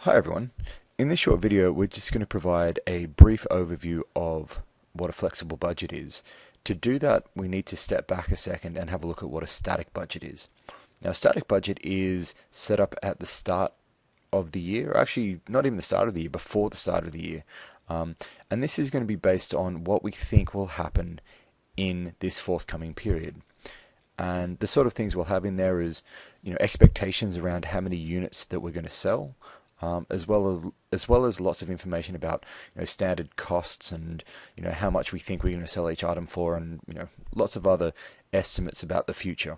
Hi everyone. In this short video, we're just going to provide a brief overview of what a flexible budget is. To do that, we need to step back a second and have a look at what a static budget is. Now, a static budget is set up at the start of the year, or actually not even the start of the year, before the start of the year. And this is going to be based on what we think will happen in this forthcoming period. And the sort of things we'll have in there is, expectations around how many units that we're going to sell, as well as lots of information about standard costs and how much we think we're going to sell each item for, and lots of other estimates about the future.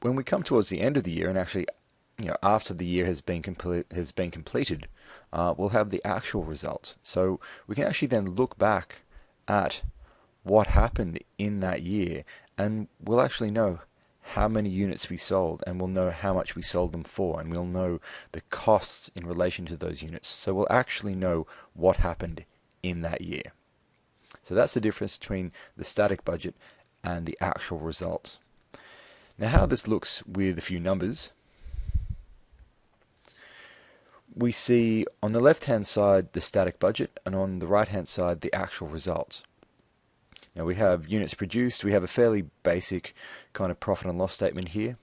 When we come towards the end of the year, and actually after the year has been completed, we'll have the actual result. So we can actually then look back at what happened in that year, and we'll actually know how many units we sold, and we'll know how much we sold them for, and we'll know the costs in relation to those units. So we'll actually know what happened in that year. So that's the difference between the static budget and the actual results. Now, how this looks with a few numbers, we see on the left hand side the static budget, and on the right hand side the actual results. Now we have units produced. We have a fairly basic kind of profit and loss statement here,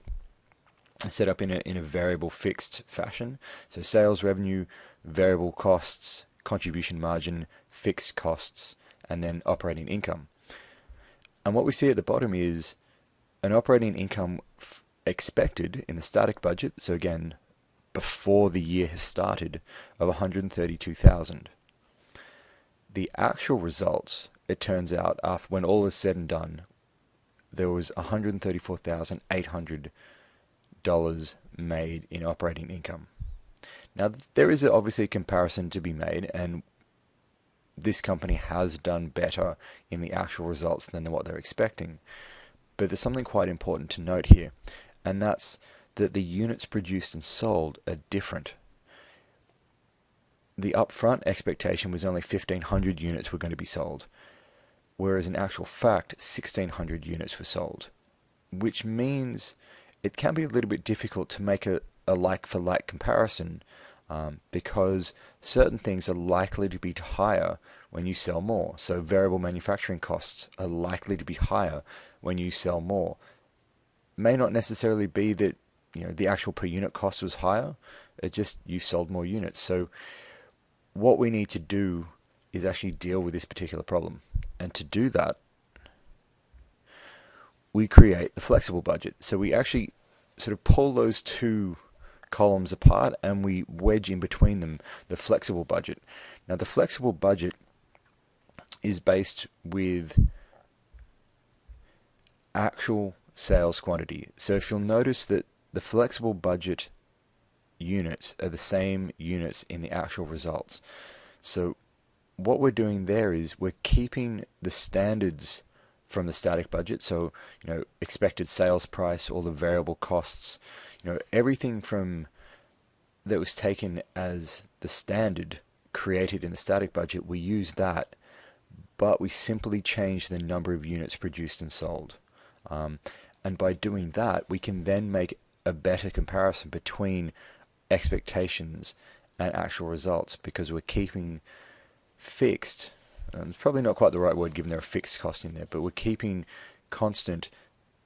set up in a variable fixed fashion. So sales revenue, variable costs, contribution margin, fixed costs, and then operating income. And what we see at the bottom is an operating income expected in the static budget, so again before the year has started, of 132,000. The actual results, it turns out, after when all is said and done, there was $134,800 made in operating income. Now, there is obviously a comparison to be made, and this company has done better in the actual results than what they're expecting. But there's something quite important to note here, and that's that the units produced and sold are different. The upfront expectation was only 1,500 units were going to be sold, whereas in actual fact 1,600 units were sold, which means it can be a little bit difficult to make a like-for-like comparison, because certain things are likely to be higher when you sell more. So variable manufacturing costs are likely to be higher when you sell more. May not necessarily be that the actual per unit cost was higher, it just you've sold more units. So what we need to do is actually deal with this particular problem. And to do that, we create the flexible budget. So we actually sort of pull those two columns apart, and we wedge in between them the flexible budget. Now, the flexible budget is based with actual sales quantity. So if you'll notice that the flexible budget units are the same units in the actual results. So what we're doing there is we're keeping the standards from the static budget. So expected sales price, all the variable costs, everything from that was taken as the standard created in the static budget, we use that, but we simply change the number of units produced and sold. And by doing that, we can then make a better comparison between expectations and actual results, because we're keeping fixed, and it's probably not quite the right word given there a fixed cost in there, but we're keeping constant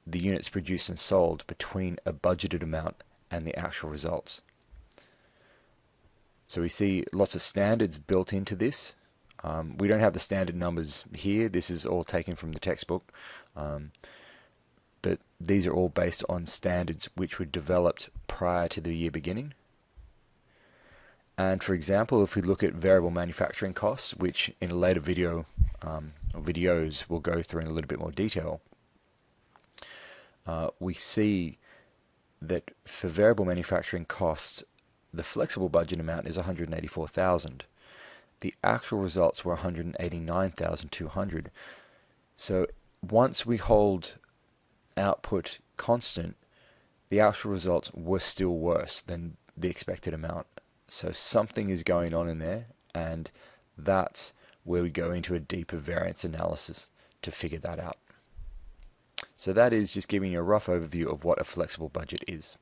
the units produced and sold between a budgeted amount and the actual results. So we see lots of standards built into this. We don't have the standard numbers here. This is all taken from the textbook. But these are all based on standards which were developed prior to the year beginning. And for example, if we look at variable manufacturing costs, which in a later video or videos we'll go through in a little bit more detail, we see that for variable manufacturing costs, the flexible budget amount is 184,000. The actual results were 189,200. So once we hold output constant, the actual results were still worse than the expected amount. So something is going on in there, and that's where we go into a deeper variance analysis to figure that out. So that is just giving you a rough overview of what a flexible budget is.